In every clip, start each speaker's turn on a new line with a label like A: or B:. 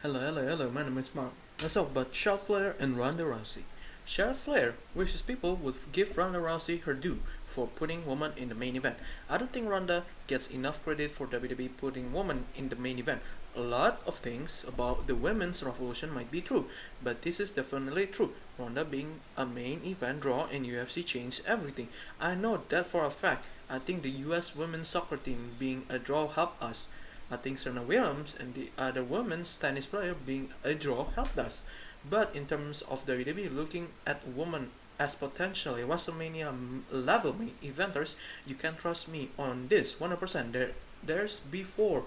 A: Hello, my name is Mark. Let's talk about Charlotte Flair and Ronda Rousey. Charlotte Flair wishes people would give Ronda Rousey her due for putting women in the main event. I don't think Ronda gets enough credit for WWE putting women in the main event. A lot of things about the women's revolution might be true, but this is definitely true. Ronda being a main event draw in UFC changed everything. I know that for a fact. I think the US women's soccer team being a draw helped us. I think Serena Williams and the other women's tennis player being a draw helped us. But in terms of WWE looking at women as potentially WrestleMania level main eventers, you can trust me on this 100%. There's before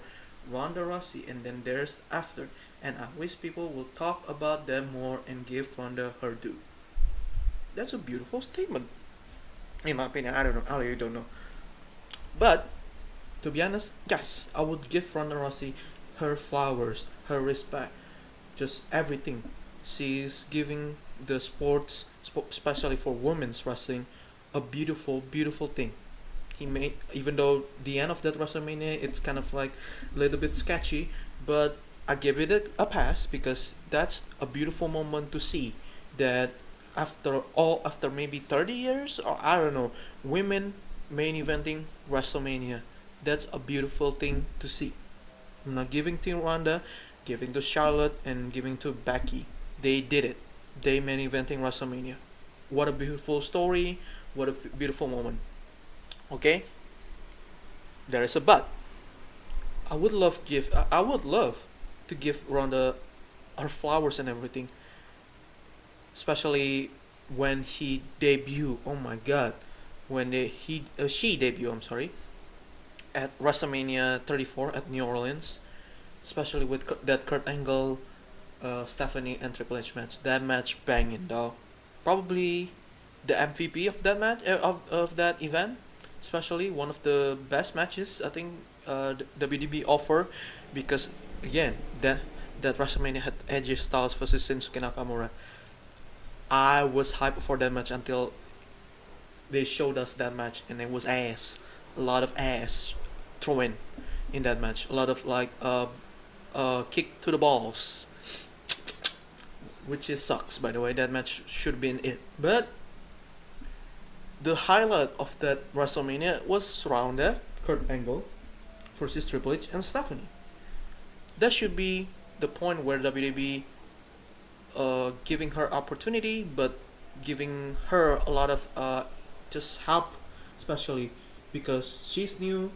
A: Ronda Rousey and then there's after, and I wish people will talk about them more and give Ronda her due. That's a beautiful statement, in my opinion. I don't know. I really don't know. But to be honest, yes, I would give Ronda Rousey her flowers, her respect, just everything. She's giving the sports, especially for women's wrestling, a beautiful, beautiful thing. He made, even though the end of that WrestleMania, it's kind of like a little bit sketchy, but I give it a pass because that's a beautiful moment to see that after maybe 30 years or I don't know, women main eventing WrestleMania. That's a beautiful thing to see. I'm not giving to Ronda, giving to Charlotte, and giving to Becky. They did it. They main eventing WrestleMania. What a beautiful story. What a beautiful moment. Okay, there is a but. I would love to give Ronda her flowers and everything, especially when he debut. Oh my God, when she debut. I'm sorry, at WrestleMania 34 at New Orleans, especially with that Kurt Angle, Stephanie and Triple H match. That match banging though. Probably the MVP of that match of that event, especially one of the best matches I think WWE offer, because again that WrestleMania had AJ Styles versus Shinsuke Nakamura. I was hyped for that match until they showed us that match and it was ass, a lot of ass throwing in that match, a lot of like kick to the balls, which is sucks by the way. That match should have been it, but the highlight of that WrestleMania was Ronda, Kurt Angle versus Triple H and Stephanie. That should be the point where WWE giving her opportunity, but giving her a lot of just help, especially because she's new.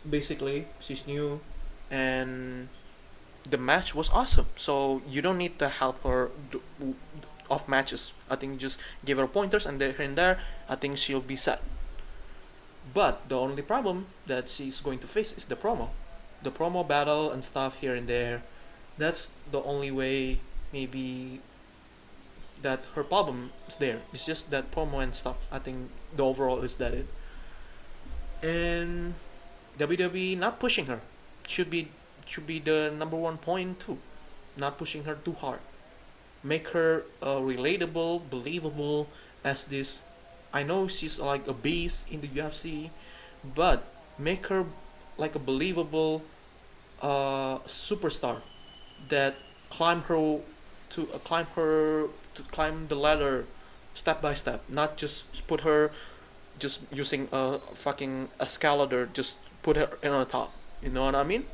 A: Basically, she's new, and the match was awesome. So you don't need to help her off matches. I think just give her pointers and there and there. I think she'll be set. But the only problem that she's going to face is the promo battle and stuff here and there. That's the only way maybe that her problem is there. It's just that promo and stuff. I think the overall is that it. And WWE not pushing her should be the number one point too. Not pushing her too hard. Make her relatable, believable as this. I know she's like a beast in the UFC, but make her like a believable superstar that climb her to climb the ladder step by step, not just put her just using a fucking escalator, just put her in on the top. You know what I mean?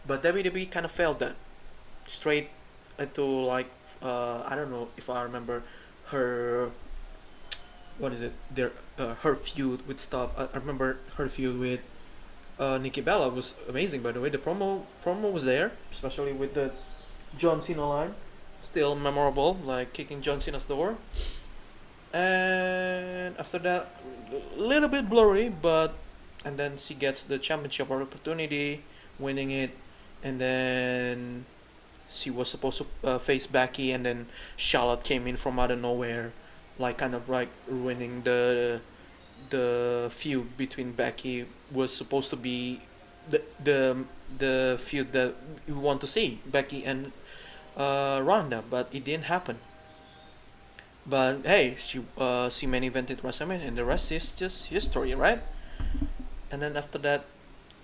A: But WWE kind of failed that. Straight into like I don't know if I remember her. What is it? Her feud with stuff. I remember her feud with Nikki Bella was amazing. By the way, the promo was there, especially with the John Cena line, still memorable, like kicking John Cena's door. And after that, a little bit blurry, but and then she gets the championship opportunity, winning it, and then she was supposed to face Becky, and then Charlotte came in from out of nowhere, like kind of like ruining the feud between Becky. Was supposed to be the feud that you want to see, Becky and Ronda, but it didn't happen. But hey, she main evented WrestleMania, and the rest is just history, right? And then after that,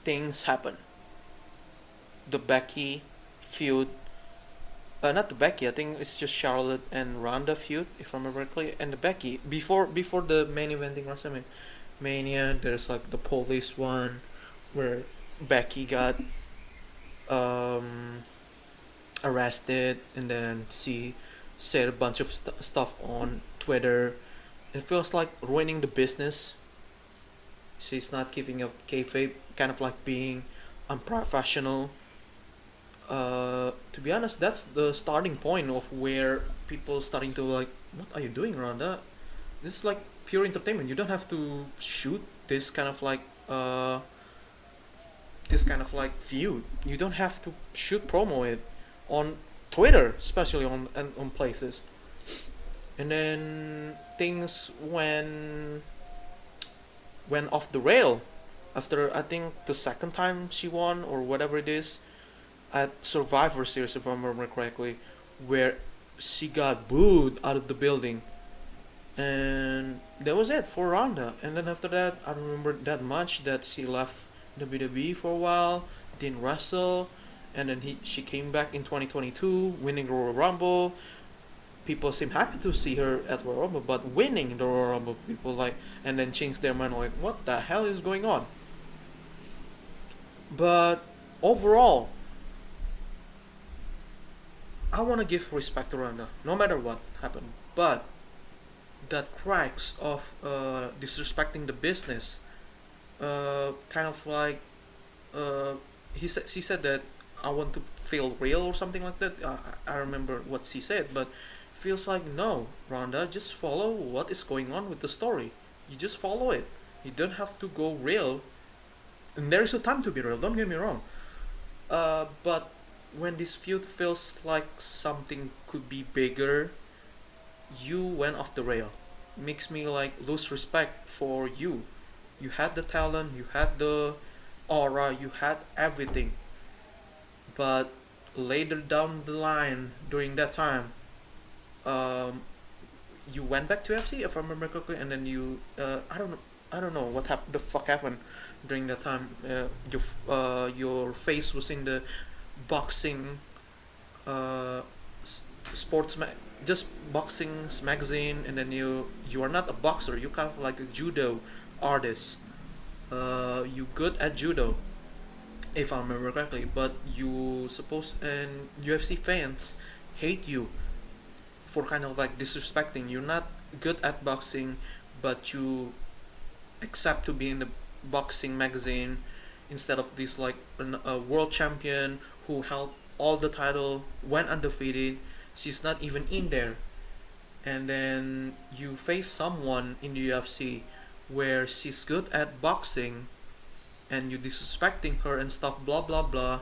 A: things happen. The Becky feud. Not the Becky. I think it's just Charlotte and Ronda feud, if I remember correctly. And the Becky before the main eventing WrestleMania, there's like the police one, where Becky got um arrested, and then she said a bunch of stuff on Twitter. It feels like ruining the business. She's not giving up kayfabe, kind of like being unprofessional. To be honest, that's the starting point of where people starting to like, what are you doing, Ronda? This is like pure entertainment. You don't have to shoot this kind of like feud. You don't have to shoot promo it on Twitter, especially on places. And then things went off the rail after I think the second time she won or whatever it is at Survivor Series, if I remember correctly, where she got booed out of the building, and that was it for Ronda. And then after that, I don't remember that much, that she left WWE for a while, didn't wrestle, and then she came back in 2022, winning the Royal Rumble. People seem happy to see her at Royal Rumble, but winning the Royal Rumble, people like, and then change their mind like, what the hell is going on? But overall, I want to give respect to Ronda, no matter what happened. But that cracks of disrespecting the business, kind of like, uh, she said that I want to feel real or something like that. I remember what she said, but feels like, no, Ronda, just follow what is going on with the story. You just follow it. You don't have to go real, and there is a time to be real. Don't get me wrong. But when this feud feels like something could be bigger, you went off the rail. Makes me like lose respect for you. You had the talent, you had the aura, you had everything. But later down the line, during that time, um, you went back to FC, if I remember correctly, and then you, I don't know what the fuck happened during that time. Your face was in the boxing, uh, sports just boxing magazine, and then you are not a boxer. You kind of like a judo artist. You good at judo, if I remember correctly, but you suppose, and UFC fans hate you for kind of like disrespecting. You're not good at boxing, but you accept to be in the boxing magazine instead of this like a world champion who held all the title, went undefeated. She's not even in there, and then you face someone in the UFC where she's good at boxing, and you disrespecting her and stuff, blah blah blah.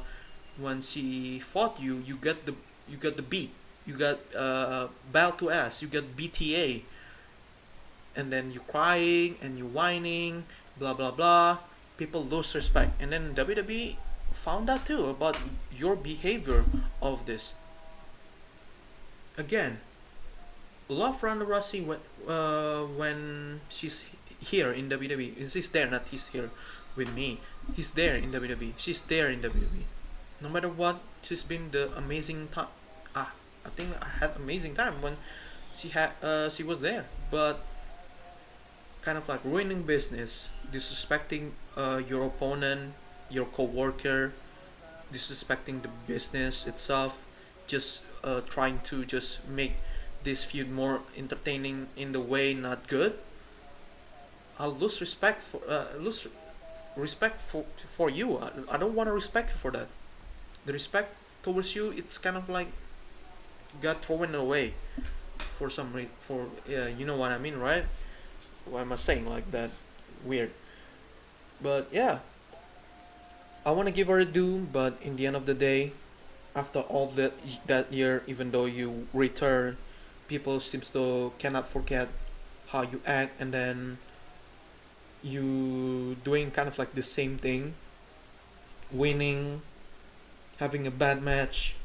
A: When she fought you, you get the beat, you got belt to ass, you get BTA, and then you crying and you whining, blah blah blah. People lose respect, and then WWE found out too about your behavior of this. Again, love Ronda Rousey when she's here in WWE. She's there, not he's here with me. He's there in WWE. She's there in WWE. No matter what, she's been the amazing time. I think I had amazing time when she was there. But kind of like ruining business, disrespecting your opponent, your coworker, disrespecting the business itself, just trying to just make this feud more entertaining in the way not good. I'll lose respect for you. I don't want to respect you for that. The respect towards you, it's kind of like got thrown away for some for you know what I mean, right? Why am I saying like that? Weird. But yeah, I want to give her a due, but in the end of the day, after all that year, even though you return, people seems to cannot forget how you act, and then you doing kind of like the same thing, winning, having a bad match.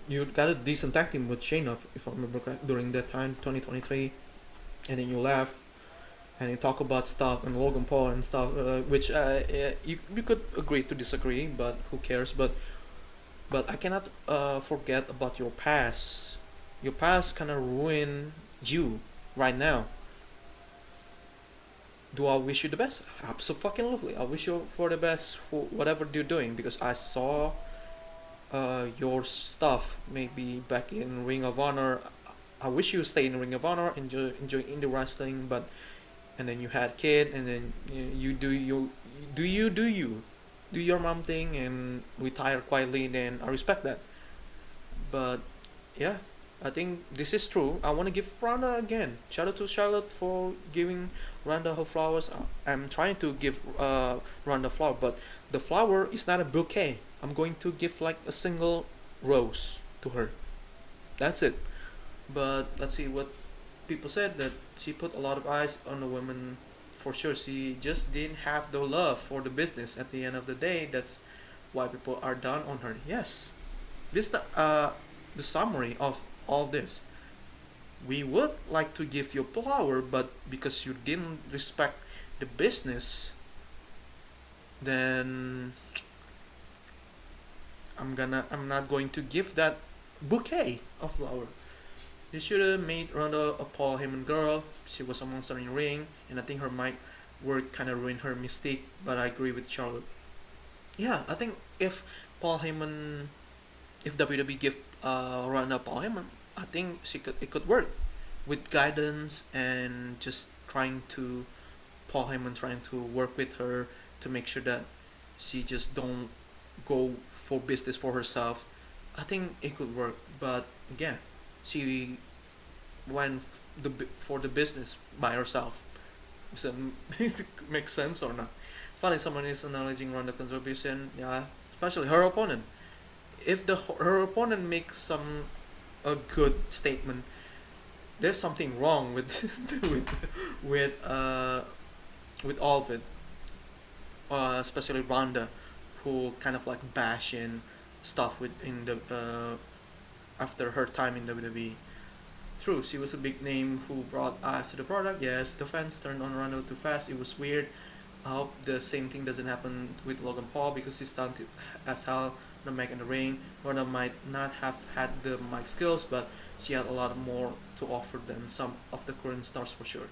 A: You got a decent tag team with Shayna, if I remember correct, during that time, 2023, and then you laugh and you talk about stuff and Logan Paul and stuff, which you could agree to disagree, but who cares? But But I cannot forget about your past. Your past kind of ruined you right now. Do I wish you the best? Absolutely. I wish you for the best for whatever you're doing because I saw your stuff maybe back in Ring of Honor. I wish you stay in Ring of Honor, enjoy indie wrestling, but and then you had kid, and then you do your mom thing and retire quietly. Then I respect that. But yeah, I think this is true. I want to give Ronda again. Shout out to Charlotte for giving Ronda her flowers. I'm trying to give Ronda flower, but the flower is not a bouquet. I'm going to give like a single rose to her. That's it. But let's see what people said that she put a lot of eyes on the women. For sure, she just didn't have the love for the business. At the end of the day, that's why people are down on her. Yes, this the summary of all this. We would like to give you power, but because you didn't respect the business, then I'm not going to give that bouquet of flower. You should have made Ronda a Paul Heyman girl. She was a monster in the ring, and I think her mic work kind of ruined her mystique. But I agree with Charlotte. Yeah, I think if Paul Heyman, if WWE give Ronda Paul Heyman, I think it could work with guidance and just trying to Paul Heyman trying to work with her to make sure that she just don't go for business for herself. I think it could work, but again, she went for the business by herself. Does that make sense or not? Finally, someone is acknowledging Ronda contribution. Yeah, especially her opponent. If her opponent makes some a good statement, there's something wrong with with with uh with all of it. Especially Ronda, who kind of like bashing stuff with in the after her time in WWE. True, she was a big name who brought eyes to the product. Yes, the fans turned on Ronda too fast. It was weird. I hope the same thing doesn't happen with Logan Paul because he's talented as hell on the mic and the ring. Ronda might not have had the mic skills, but she had a lot more to offer than some of the current stars for sure.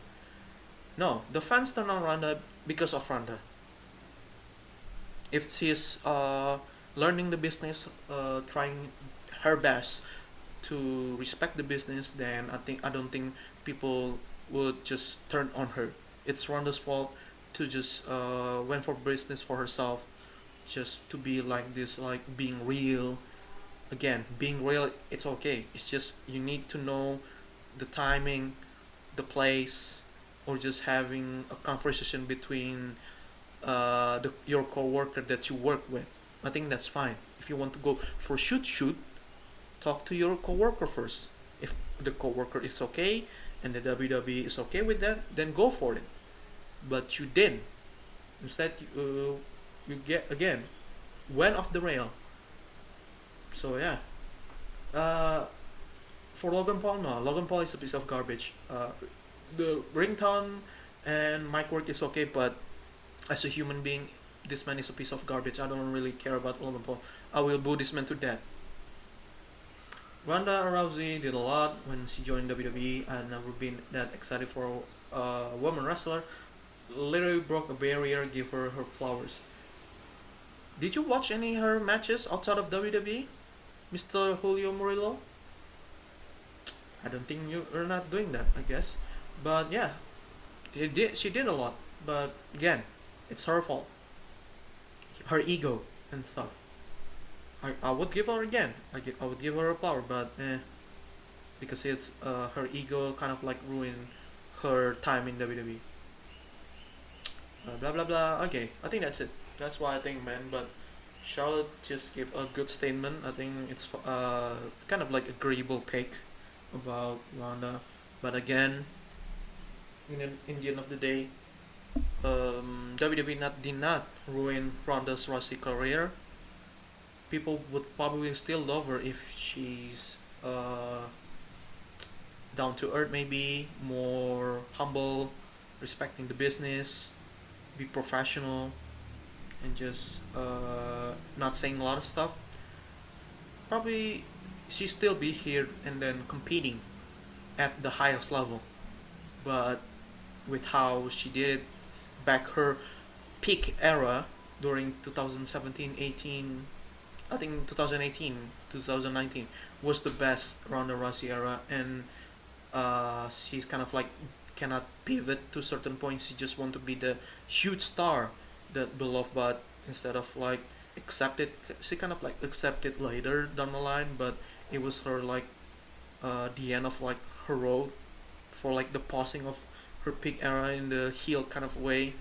A: No, the fans turned on Ronda because of Ronda. If she's learning the business, trying her best to respect the business, then I don't think people would just turn on her. It's Ronda's fault to just went for business for herself, just to be like this, like being real. Again, being real, it's okay. It's just you need to know the timing, the place, or just having a conversation between your coworker that you work with. I think that's fine. If you want to go for shoot, talk to your coworker first. If the coworker is okay and the WWE is okay with that, then go for it. But you didn't. Instead, you get again went off the rail. So yeah. Uh, for Logan Paul, no. Logan Paul is a piece of garbage. The ring tone and mic work is okay, but as a human being, this man is a piece of garbage. I don't really care about Logan Paul. I will boo this man to death. Ronda Rousey did a lot when she joined WWE. I've never been that excited for a woman wrestler. Literally broke a barrier, give her flowers. Did you watch any of her matches outside of WWE, Mr. Julio Murillo? I don't think you're not doing that, I guess. But yeah, she did a lot. But again, it's her fault. Her ego and stuff. I would give her again. I would give her a flower, but because it's her ego kind of like ruined her time in WWE. Blah blah blah. Okay, I think that's it. That's why I think, man. But Charlotte just gave a good statement. I think it's kind of like agreeable take about Ronda. But again, in the end of the day, WWE did not ruin Ronda's Rousey career. People would probably still love her if she's down to earth, maybe more humble, respecting the business, be professional, and just not saying a lot of stuff. probably she still be here and then competing at the highest level. But with how she did it back her peak era during 2017, 18, I think 2018, 2019 was the best Ronda Rousey era, and she's kind of like cannot pivot to certain points. She just want to be the huge star that beloved, but instead of like accept it, she kind of like accept it later down the line. But it was her like the end of like her road for like the pausing of her peak era in the heel kind of way,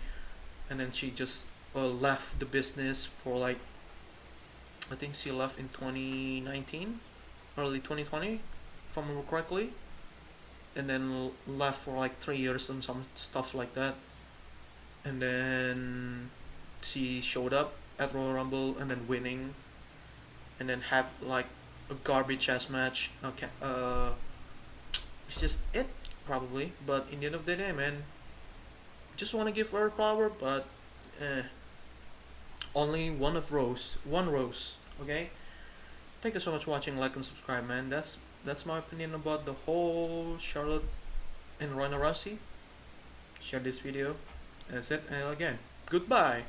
A: and then she just left the business for like I think she left in 2019, early 2020, if I remember correctly, and then left for like 3 years and some stuff like that, and then she showed up at Royal Rumble and then winning, and then have like a garbage ass match. Okay, it's just it probably. But in the end of the day, man, just want to give her power, but eh, only one rose. Okay, thank you so much for watching, like and subscribe, man. That's my opinion about the whole Charlotte and Ronda Rousey. Share this video. That's it, and again, goodbye.